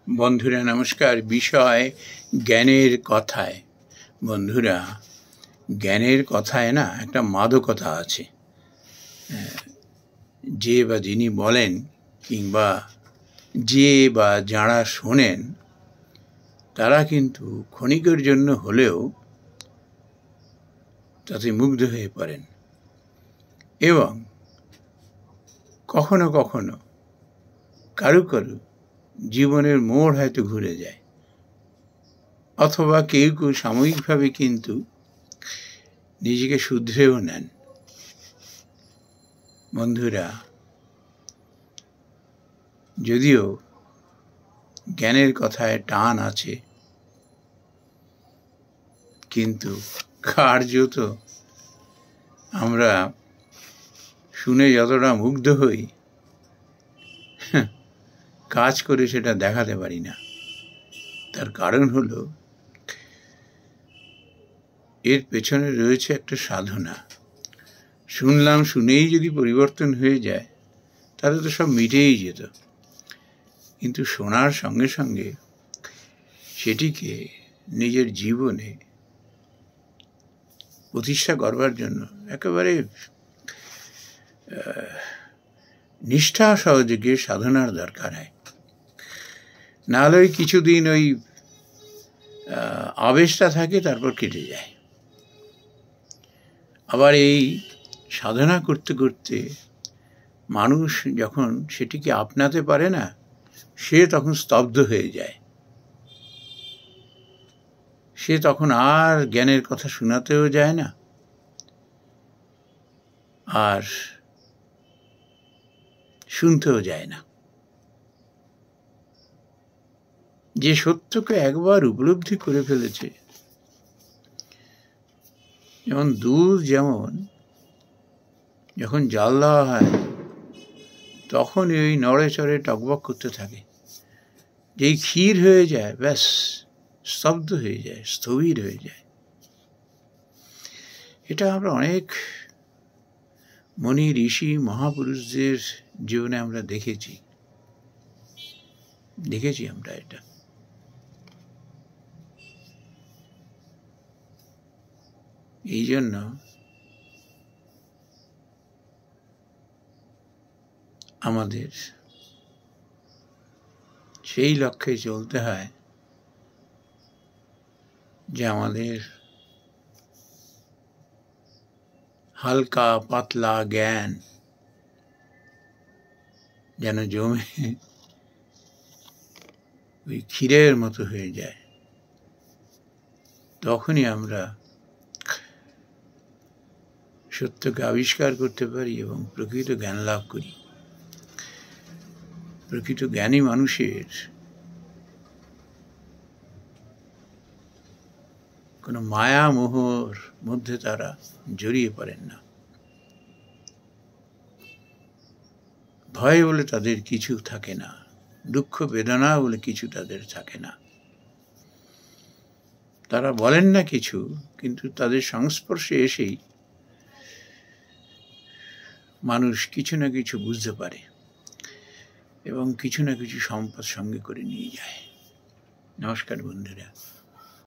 বন্ধুরা নমস্কার। বিষয় জ্ঞানের কথায়। বন্ধুরা, জ্ঞানের কথায় না একটা মাদকতা আছে। যে বা যিনি বলেন কিংবা যে বা যারা শোনেন তারা কিন্তু ক্ষণিকের জন্য হলেও তাতে মুগ্ধ হয়ে পড়েন এবং কখনো কখনো কারো কারো জীবনের মোড় হয়তো ঘুরে যায়, অথবা কেউ কেউ সাময়িকভাবে কিন্তু নিজেকে শুধরেও নেন। বন্ধুরা, যদিও জ্ঞানের কথায় টান আছে, কিন্তু কার্যত আমরা শুনে যতটা মুগ্ধ হই, কাজ করে সেটা দেখাতে পারি না। তার কারণ হলো এর পেছনে রয়েছে একটা সাধনা। শুনলাম, শুনেই যদি পরিবর্তন হয়ে যায় তাহলে তো সব মিটেই যেত, কিন্তু শোনার সঙ্গে সঙ্গে সেটিকে নিজের জীবনে প্রতিষ্ঠা করবার জন্য একেবারে নিষ্ঠা সহযোগে সাধনার দরকার হয়। নাহলে ওই কিছুদিন ওই আবেশটা থাকে, তারপর কেটে যায়। আবার এই সাধনা করতে করতে মানুষ যখন সেটিকে আপনাতে পারে না, সে তখন স্তব্ধ হয়ে যায়। সে তখন আর জ্ঞানের কথা শোনাতেও যায় না, আর শুনতেও যায় না। যে সত্যকে একবার উপলব্ধি করে ফেলেছে, যেমন দুধ যেমন যখন জাল দেওয়া হয় তখন ওই নড়ে চড়ে টকবক করতে থাকে, যেই ক্ষীর হয়ে যায় ব্যাস স্তব্ধ হয়ে যায়, স্থবির হয়ে যায়। এটা আমরা অনেক মুনি ঋষি মহাপুরুষদের জীবনে আমরা দেখেছি আমরা এটা। এই জন্য আমাদের সেই লক্ষ্যে চলতে হয় যে আমাদের হালকা পাতলা জ্ঞান যেন জমে ওই ক্ষীরের মতো হয়ে যায়। তখনই আমরা সত্যকে আবিষ্কার করতে পারি এবং প্রকৃত জ্ঞান লাভ করি। প্রকৃত জ্ঞানী মানুষের কোনো মায়া মোহর মধ্যে তারা জড়িয়ে পড়েন না। ভয় বলে তাদের কিছু থাকে না, দুঃখ বেদনা বলে কিছু তাদের থাকে না। তারা বলেন না কিছু, কিন্তু তাদের সংস্পর্শে এসেই মানুষ কিছু না কিছু বুঝতে পারে এবং কিছু না কিছু সম্পদ সঙ্গে করে নিয়ে যায়। নমস্কার বন্ধুরা।